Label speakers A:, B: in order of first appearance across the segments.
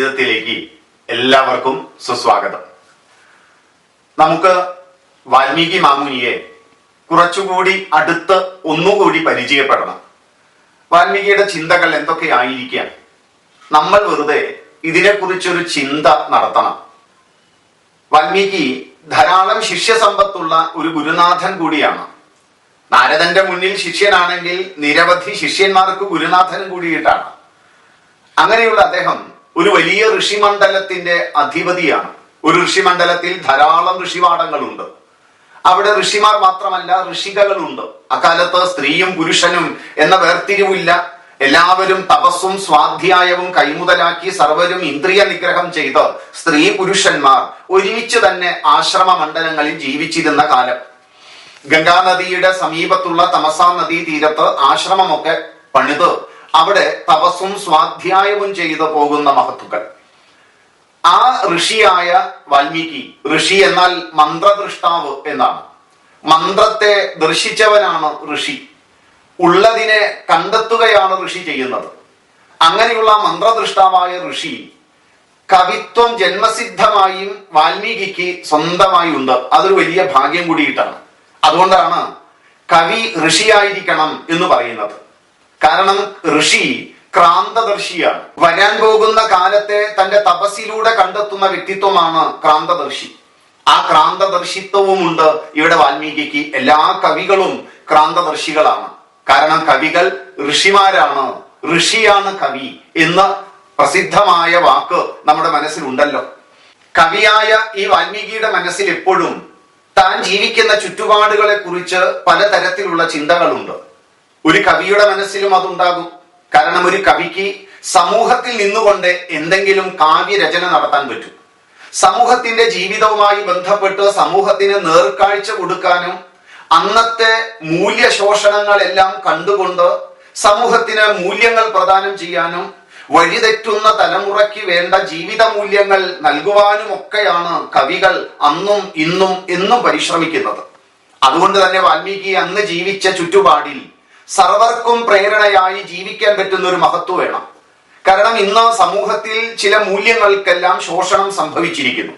A: ചരിതത്തിലേക്ക് എല്ലാവർക്കും സുസ്വാഗതം. നമുക്ക് വാൽമീകി മാമുനിയെ കുറച്ചുകൂടി അടുത്ത് ഒന്നുകൂടി പരിചയപ്പെടണം. വാൽമീകിയുടെ ചിന്തകൾ എന്തൊക്കെയായിരിക്കാം? നമ്മൾ വെറുതെ ഇതിനെക്കുറിച്ചൊരു ചിന്ത നടത്തണം. വാൽമീകി ധാരാളം ശിഷ്യസമ്പത്തുള്ള ഒരു ഗുരുനാഥൻ കൂടിയാണ്. നാരദന്റെ മുന്നിൽ ശിഷ്യനാണെങ്കിൽ നിരവധി ശിഷ്യന്മാർക്ക് ഗുരുനാഥൻ കൂടിയിട്ടാണ്. അങ്ങനെയുള്ള അദ്ദേഹം ഒരു വലിയ ഋഷിമണ്ഡലത്തിന്റെ അധിപതിയാണ്. ഒരു ഋഷിമണ്ഡലത്തിൽ ധാരാളം ഋഷിവാടങ്ങളുണ്ട്. അവിടെ ഋഷിമാർ മാത്രമല്ല, ഋഷികകളുണ്ട്. അക്കാലത്ത് സ്ത്രീയും പുരുഷനും എന്ന വേർതിരിവില്ല. എല്ലാവരും തപസ്സും സ്വാധ്യായവും കൈമുതലാക്കി സർവരും ഇന്ദ്രിയ നിഗ്രഹം ചെയ്ത് സ്ത്രീ പുരുഷന്മാർ ഒരുമിച്ച് തന്നെ ആശ്രമ മണ്ഡലങ്ങളിൽ ജീവിച്ചിരുന്ന കാലം. ഗംഗാനദിയുടെ സമീപത്തുള്ള തമസാ നദീ തീരത്ത് ആശ്രമമൊക്കെ പണിത് അവിടെ തപസ്സും സ്വാധ്യായവും ചെയ്ത് പോകുന്ന മഹത്തുക്കൾ. ആ ഋഷിയായ വാൽമീകി, ഋഷി എന്നാൽ മന്ത്രദൃഷ്ടാവ് എന്നാണ്. മന്ത്രത്തെ ദർശിച്ചവനാണ് ഋഷി. ഉള്ളതിനെ കണ്ടെത്തുകയാണ് ഋഷി ചെയ്യുന്നത്. അങ്ങനെയുള്ള മന്ത്രദൃഷ്ടാവായ ഋഷി കവിത്വം ജന്മസിദ്ധമായും വാൽമീകിക്ക് സ്വന്തമായി ഉണ്ട്. അതൊരു വലിയ ഭാഗ്യം കൂടിയിട്ടാണ്. അതുകൊണ്ടാണ് കവി ഋഷിയായിരിക്കണം എന്ന് പറയുന്നത്. കാരണം ഋഷി ക്രാന്തദർശിയാണ്. വരാൻ പോകുന്ന കാലത്തെ തന്റെ തപസ്സിലൂടെ കണ്ടെത്തുന്ന വ്യക്തിത്വമാണ് ക്രാന്തദർശി. ആ ക്രാന്തദർശിത്വവും ഉണ്ട് ഇവിടെ വാൽമീകിക്ക്. എല്ലാ കവികളും ക്രാന്തദർശികളാണ്. കാരണം കവികൾ ഋഷിമാരാണ്. ഋഷിയാണ് കവി എന്ന പ്രസിദ്ധമായ വാക്ക് നമ്മുടെ മനസ്സിലുണ്ടല്ലോ. കവിയായ ഈ വാൽമീകിയുടെ മനസ്സിൽ എപ്പോഴും താൻ ജീവിക്കുന്ന ചുറ്റുപാടുകളെ കുറിച്ച് പലതരത്തിലുള്ള ചിന്തകളുണ്ട്. ഒരു കവിയുടെ മനസ്സിലും അതുണ്ടാകും. കാരണം ഒരു കവിക്ക് സമൂഹത്തിൽ നിന്നുകൊണ്ട് എന്തെങ്കിലും കാവ്യരചന നടത്താൻ പറ്റും. സമൂഹത്തിന്റെ ജീവിതവുമായി ബന്ധപ്പെട്ട് സമൂഹത്തിന് നേർക്കാഴ്ച കൊടുക്കാനും അന്നത്തെ മൂല്യശോഷണങ്ങളെല്ലാം കണ്ടുകൊണ്ട് സമൂഹത്തിന് മൂല്യങ്ങൾ പ്രദാനം ചെയ്യാനും വഴിതെറ്റുന്ന തലമുറയ്ക്ക് വേണ്ട ജീവിത മൂല്യങ്ങൾ നൽകുവാനും ഒക്കെയാണ് കവികൾ അന്നും ഇന്നും എന്നും പരിശ്രമിക്കുന്നത്. അതുകൊണ്ട് തന്നെ വാൽമീകി അന്ന് ജീവിച്ച ചുറ്റുപാടിൽ സർവർക്കും പ്രേരണയായി ജീവിക്കാൻ പറ്റുന്ന ഒരു മഹത്വം വേണം. കാരണം ഇന്ന് സമൂഹത്തിൽ ചില മൂല്യങ്ങൾക്കെല്ലാം ശോഷണം സംഭവിച്ചിരിക്കുന്നു.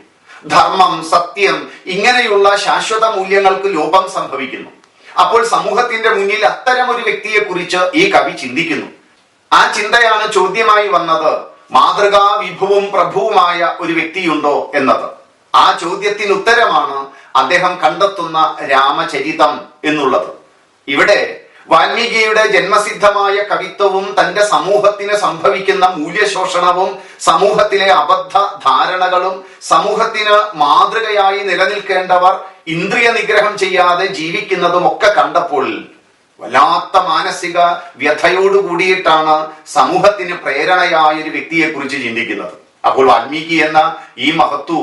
A: ധർമ്മം, സത്യം ഇങ്ങനെയുള്ള ശാശ്വത മൂല്യങ്ങൾക്ക് ലോപം സംഭവിക്കുന്നു. അപ്പോൾ സമൂഹത്തിന്റെ മുന്നിൽ അത്തരം ഒരു വ്യക്തിയെ കുറിച്ച് ഈ കവി ചിന്തിക്കുന്നു. ആ ചിന്തയാണ് ചോദ്യമായി വന്നത്. മാതൃകാ വിഭുവും പ്രഭുവുമായ ഒരു വ്യക്തിയുണ്ടോ എന്നത്. ആ ചോദ്യത്തിന് ഉത്തരമാണ് അദ്ദേഹം കണ്ടെത്തുന്ന രാമചരിതം എന്നുള്ളത്. ഇവിടെ വാൽമീകിയുടെ ജന്മസിദ്ധമായ കവിത്വവും തന്റെ സമൂഹത്തിന് സംഭവിക്കുന്ന മൂല്യശോഷണവും സമൂഹത്തിലെ അബദ്ധ ധാരണകളും സമൂഹത്തിന് മാതൃകയായി നിലനിൽക്കേണ്ടവർ ഇന്ദ്രിയ നിഗ്രഹം ചെയ്യാതെ ജീവിക്കുന്നതും ഒക്കെ കണ്ടപ്പോൾ വല്ലാത്ത മാനസിക വ്യഥയോട് കൂടിയിട്ടാണ് സമൂഹത്തിന് പ്രേരണയായ ഒരു വ്യക്തിയെ കുറിച്ച് ചിന്തിക്കുന്നത്. അപ്പോൾ വാൽമീകി എന്ന ഈ മഹത്വ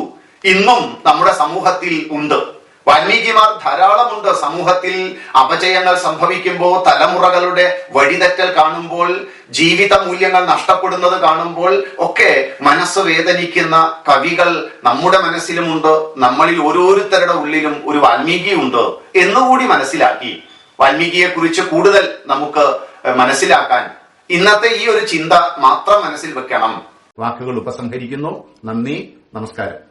A: ഇന്നും നമ്മുടെ സമൂഹത്തിൽ ഉണ്ട്. വാൽമീകിമാർ ധാരാളമുണ്ട്. സമൂഹത്തിൽ അപജയങ്ങൾ സംഭവിക്കുമ്പോൾ, തലമുറകളുടെ വഴിതെറ്റൽ കാണുമ്പോൾ, ജീവിത മൂല്യങ്ങൾ നഷ്ടപ്പെടുന്നത് കാണുമ്പോൾ ഒക്കെ മനസ്സ് വേദനിക്കുന്ന കവികൾ നമ്മുടെ മനസ്സിലുമുണ്ട്. നമ്മളിൽ ഓരോരുത്തരുടെ ഉള്ളിലും ഒരു വാൽമീകി ഉണ്ട് എന്നുകൂടി മനസ്സിലാക്കി വാൽമീകിയെ കുറിച്ച് കൂടുതൽ നമുക്ക് മനസ്സിലാക്കാൻ ഇന്നത്തെ ഈ ഒരു ചിന്ത മാത്രം മനസ്സിൽ വെക്കണം. വാക്കുകൾ ഉപസംഹരിക്കുന്നു. നന്ദി, നമസ്കാരം.